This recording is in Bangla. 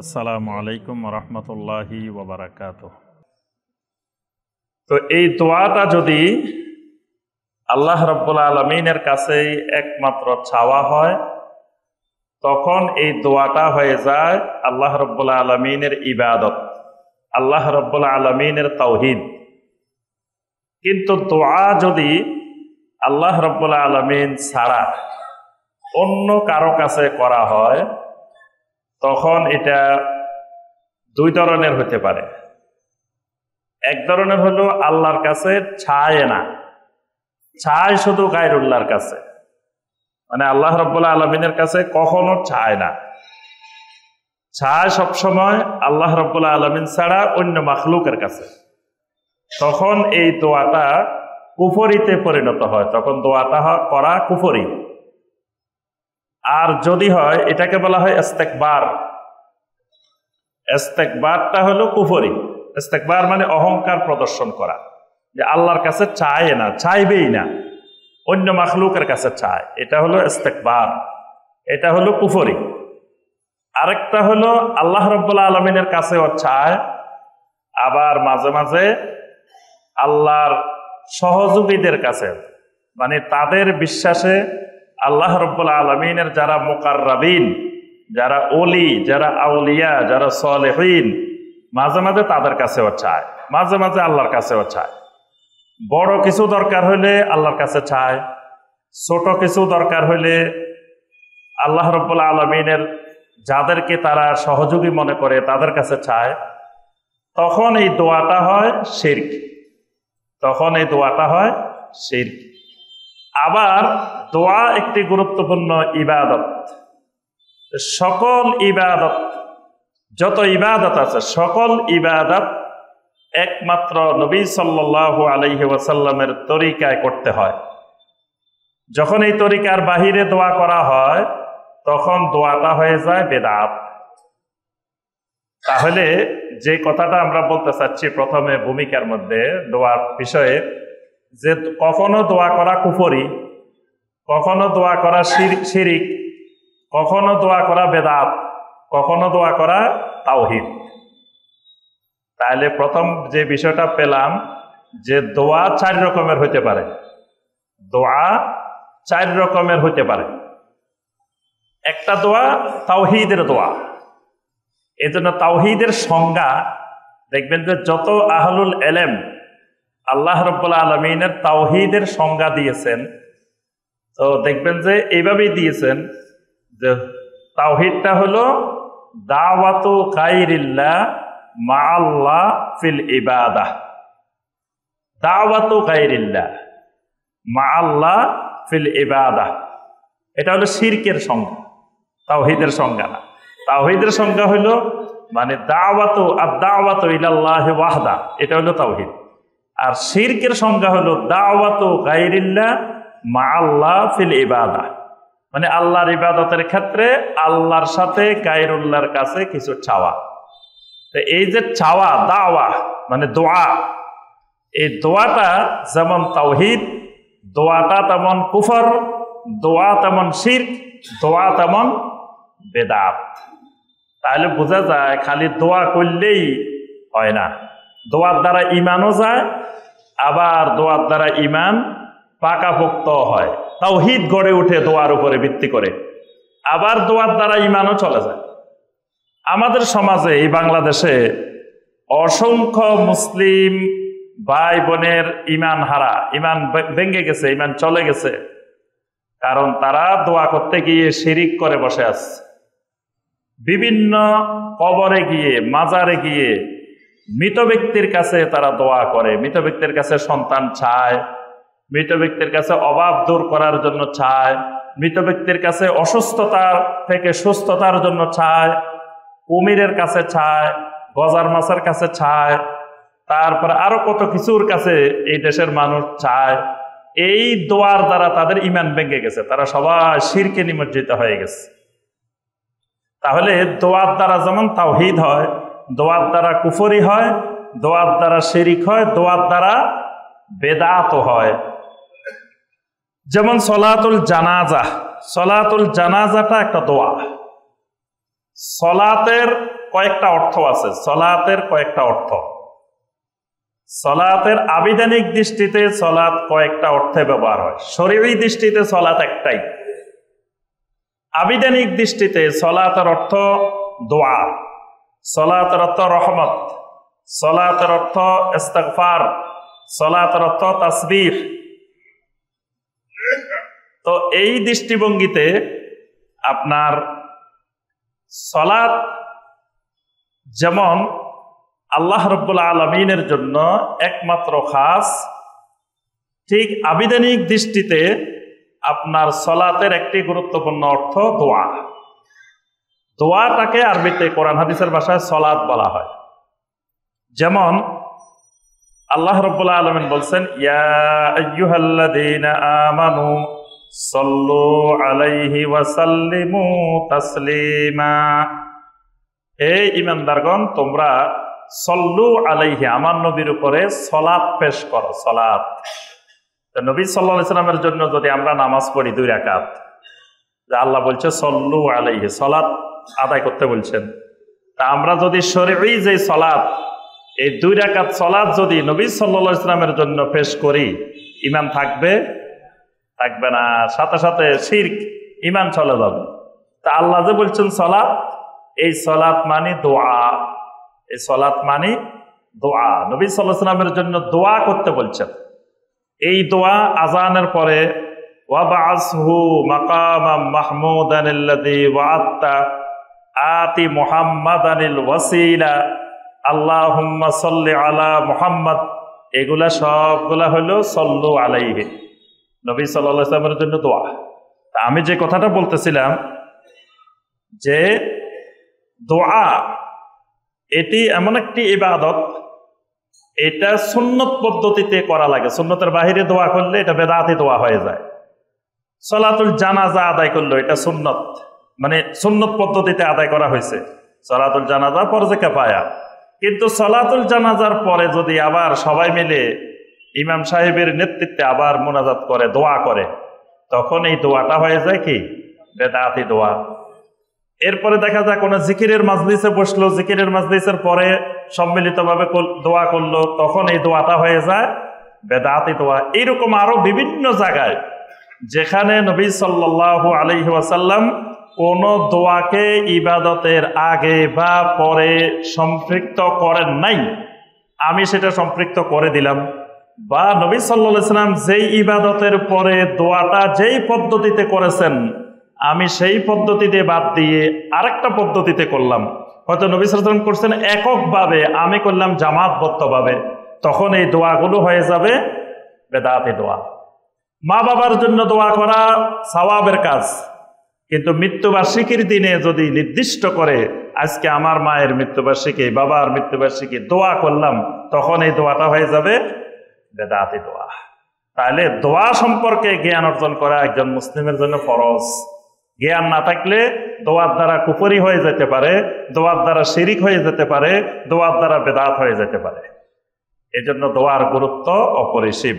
আসসালামু আলাইকুম রহমতুল্লাহি ওয়াবারাকাতুহ। তো এই দোয়াটা যদি আল্লাহ রাব্বুল আলামিনের কাছেই একমাত্র চাওয়া হয়, তখন এই দোয়াটা হয়ে যায় আল্লাহ রাব্বুল আলামিনের ইবাদত, আল্লাহ রাব্বুল আলামিনের তাওহীদ। কিন্তু দোয়া যদি আল্লাহ রাব্বুল আলামিন ছাড়া অন্য কারো কাছে করা হয়, তখন এটা দুই ধরনের হতে পারে। এক ধরনের হলো আল্লাহর কাছে চায় না, চায় শুধু গায়রুল্লাহর কাছে, মানে আল্লাহ রাব্বুল আলামিনের কাছে কখনো চায় না, চায় সবসময় আল্লাহ রাব্বুল আলামিন ছাড়া অন্য মাখলুকের কাছে। তখন এই দোয়াটা কুফরিতে পরিণত হয়, তখন দোয়াটা করা কুফরি। আর যদি হয়, এটাকে বলা হয় ইস্তেকবার। ইস্তেকবারটা হলো কুফরি। ইস্তেকবার মানে অহংকার প্রদর্শন করা, যে আল্লাহর কাছে চায় না, চাইবেই না, অন্য মাখলুকের কাছে চায়, এটা হলো ইস্তেকবার, এটা হলো কুফরি। আরেকটা হলো আল্লাহ রাব্বুল আলামিনের কাছেও চায়, আবার মাঝে মাঝে আল্লাহর সহযোগীদের কাছে, মানে তাদের বিশ্বাসে আল্লাহ রাব্বুল আলামিনের যারা মুকাররাবিন, যারা ওলি, যারা আউলিয়া, যারা সালেহিন, মাঝে মাঝে তাদের কাছেও চায়, মাঝে মাঝে আল্লাহর কাছেও চায়। বড় কিছু দরকার হইলে আল্লাহর কাছে চায়, ছোট কিছু দরকার হইলে আল্লাহ রাব্বুল আলামিনের যাদেরকে তারা সহযোগী মনে করে তাদের কাছে চায়। তখন এই দোয়াটা হয় শিরক, তখন এই দোয়াটা হয় শিরক। আবার দোয়া একটি গুরুত্বপূর্ণ ইবাদত। সকল ইবাদত, যত ইবাদত আছে, সকল ইবাদত একমাত্র নবী সাল্লাল্লাহু আলাইহি ওয়াসাল্লামের তরিকায় করতে হয়। যখন এই তরিকার বাহিরে দোয়া করা হয়, তখন দোয়াটা হয়ে যায় বেদাত। তাহলে যে কথাটা আমরা বলতে চাচ্ছি প্রথমে ভূমিকার মধ্যে দোয়ার বিষয়ে, যে কখনো দোয়া করা কুফরি, কখনো দোয়া করা শিরিক, কখনো দোয়া করা বেদাত, কখনো দোয়া করা তাওহীদ। তাহলে প্রথম যে বিষয়টা পেলাম, যে দোয়া চার রকমের হতে পারে, দোয়া চার রকমের হতে পারে। একটা দোয়া তাওহীদের দোয়া। এই জন্য তাওহীদের সংজ্ঞা দেখবেন যে যত আহলুল ইলম আল্লাহ রাব্বুল আলামিনের তাওহীদের সংজ্ঞা দিয়েছেন, তো দেখবেন যে এইভাবেই দিয়েছেন যে তাওহীদটা হলো দাওয়াতু গায়রিল্লাহ মাআল্লাহ ফিল ইবাদাহ। দাওয়াতু গায়রিল্লাহ মাআল্লাহ ফিল ইবাদাহ, এটা হলো শিরকের সংজ্ঞা, তাওহীদের সংজ্ঞা না। তাওহীদের সংজ্ঞা হলো মানে দাওয়াতু ইলাল্লাহি ওয়াহদা, এটা হলো তাওহীদ। আর শিরকের সংজ্ঞা হলো দাওয়াতু গায়রিল্লাহ মাআল্লাহ ফিল ইবাদাহ, মানে আল্লাহর ইবাদতের ক্ষেত্রে আল্লাহর সাথে গায়রুল্লাহর কাছে কিছু চাওয়া। তো এই যে চাওয়া, দাওয়া মানে দোয়া, এই দোয়াটা যেমন তাওহীদ, দোয়াটা তেমন কুফর, দোয়া তেমন শিরক, দোয়া তেমন বেদাত। তাহলে বোঝা যায় খালি দোয়া করলেই হয় না, দোয়ার দ্বারা ইমানও যায়, আবার দোয়ার দ্বারা ইমান পাকাপোক্ত হয়, তাওহীদ গড়ে উঠে দোয়ার উপরে ভিত্তি করে, আবার দোয়ার দ্বারা ইমানও চলে যায়। আমাদের সমাজে, এই বাংলাদেশে অসংখ্য মুসলিম ভাই বোনের ইমান হারা, ইমান ভেঙে গেছে, ইমান চলে গেছে, কারণ তারা দোয়া করতে গিয়ে শিরিক করে বসে আছে। বিভিন্ন কবরে গিয়ে, মাজারে গিয়ে মৃত ব্যক্তির কাছে তারা দোয়া করে, মৃত ব্যক্তির কাছে সন্তান চায়, মৃত ব্যক্তির কাছে অভাব দূর করার জন্য চায়, মৃত ব্যক্তির কাছে অসুস্থতা থেকে সুস্থতার জন্য চায়, কুমিরের কাছে চায়, গজার মাছের কাছে চায়, তারপরে আরো কত কিছুর কাছে এই দেশের মানুষ চায়। এই দোয়ার দ্বারা তাদের ইমান ভেঙে গেছে, তারা সবাই শিরকে নিমজ্জিত হয়ে গেছে। তাহলে দোয়ার দ্বারা যেমন তাওহীদ হয়, দোয়ার দ্বারা কুফরি হয়, দোয়ার দ্বারা শিরিক হয়, দোয়ার দ্বারা বেদাত হয়। যেমন সলাতুল জানাজা, সলাতুল জানাজাটা একটা দোয়া। সলাতের কয়েকটা অর্থ আছে, সলাতের কয়েকটা অর্থ। সলাতের আবিধানিক দৃষ্টিতে সলাত কয়েকটা অর্থে ব্যবহার হয়, শরীয়ী দৃষ্টিতে সলাত একটাই। আবিধানিক দৃষ্টিতে সলাতের অর্থ দোয়া, সলাতের অর্থ রহমত, সলাতের অর্থ ইস্তিগফার, সলাতের অর্থ তাসবিহ। তো এই দৃষ্টিভঙ্গিতে আপনার সলাত যেমন আল্লাহ রাব্বুল আলামিনের জন্য একমাত্র খাস, ঠিক আবিধানিক দৃষ্টিতে আপনার সলাতের একটি গুরুত্বপূর্ণ অর্থ দোয়া। দোয়াটাকে আরবিতে কোরআন হাদিসের ভাষায় সলাত বলা হয়। যেমন আল্লাহ রাব্বুল আলামিন বলছেন, ইয়া আইয়ুহাল্লাযীনা আমানু সাল্লু আলাইহি ওয়া সাল্লিমু তাসলিমা। হে ঈমানদারগণ, তোমরা সল্লু আলাইহি, আমার নবীর উপরে সলাত পেশ করো। সলাত, নবী সাল্লাল্লাহু আলাইহি সাল্লামের জন্য যদি আমরা নামাজ পড়ি 2 রাকাত, আল্লাহ বলছে সল্লু আলাইহি, সলাত আদায় করতে বলছেন। তা আমরা যদি শরঈ যে সলাত, এই 2 রাকাত সলাত যদি নবী সাল্লাল্লাহু আলাইহি সাল্লামের জন্য পেশ করি, ঈমান থাকবে? থাকবে না, সাথে সাথে শিরক, ঈমান চলে যাবে। তা আল্লাহ যে বলছেন সলাত, এই সলাত মানে দোয়া, এই সলাত মানে দোয়া। নবী সাল্লাল্লাহু আলাইহি সাল্লামের জন্য দোয়া করতে বলছেন। এই দোয়া আজানের পরে ওয়াবাসহু মাকামাম মাহমুদানিল্লাযী ওয়া'আতা আতি মুহাম্মাদানিল ওয়াসিলা আল্লাহুম্মা সাল্লি আলা মুহাম্মদ, এগুলা সবগুলা হলো সল্লু আলাইহি, নবী সাল্লাল্লাহু আলাইহি সাল্লামের জন্য দোয়া। তা আমি যে কথাটা বলতেছিলাম যে দোয়া এটি এমন একটি ইবাদত, এটা সুন্নত পদ্ধতিতে করা লাগে। সুন্নতের বাহিরে দোয়া করলে এটা বেদাতি দোয়া হয়ে যায়। সলাতুল জানাজা আদায় করলো, এটা সুন্নত, মানে সুন্নত পদ্ধতিতে আদায় করা হয়েছে। সলাতুল জানাজা ফরজে কিফায়া, কিন্তু সলাতুল জানাজার পরে যদি আবার সবাই মিলে ইমাম সাহেবের নেতৃত্বে আবার মোনাজাত করে, দোয়া করে, তখন এই দোয়াটা হয়ে যায় কি বেদাতি দোয়া। এরপরে দেখা যায় কোনো জিকিরের মাজলিসে বসলো, জিকিরের মাজলিসের পরে সম্মিলিতভাবে দোয়া করলো, তখন এই দোয়াটা হয়ে যায় বেদাতি দোয়া। এইরকম আরো বিভিন্ন জায়গায় যেখানে নবী সাল্লাল্লাহু আলাইহি ওয়াসাল্লাম কোন দোয়াকে ইবাদতের আগে বা পরে সম্পৃক্ত করেন নাই, আমি সেটা সম্পৃক্ত করে দিলাম। বা নবী সাল্লাল্লাহু আলাইহি ওয়াসাল্লাম যেই ইবাদতের পরে দোয়াটা যেই পদ্ধতিতে করেছেন, আমি সেই পদ্ধতিতে বাদ দিয়ে আরেকটা পদ্ধতিতে করলাম। হয়তো নবী সাল্লাল্লাহু আলাইহি ওয়াসাল্লাম করছেন এককভাবে, আমি করলাম জামাতবদ্ধভাবে, তখন এই দোয়াগুলো হয়ে যাবে বেদাতি দোয়া। মা বাবার জন্য দোয়া করা সওয়াবের কাজ, কিন্তু মৃত্যুবার্ষিকীর দিনে যদি নির্দিষ্ট করে আজকে আমার মায়ের মৃত্যুবার্ষিকী, বাবার মৃত্যুবার্ষিকী, দোয়া করলাম, তখন এই দোয়াটা হয়ে যাবে বেদাতি দোয়া। তাহলে দোয়া সম্পর্কে জ্ঞান অর্জন করা একজন মুসলিমের জন্য ফরজ। জ্ঞান না থাকলে দোয়ার দ্বারা কুফরি হয়ে যেতে পারে, দোয়ার দ্বারা শিরিক হয়ে যেতে পারে, দোয়ার দ্বারা বেদাত হয়ে যেতে পারে। এজন্য দোয়ার গুরুত্ব অপরিসীম।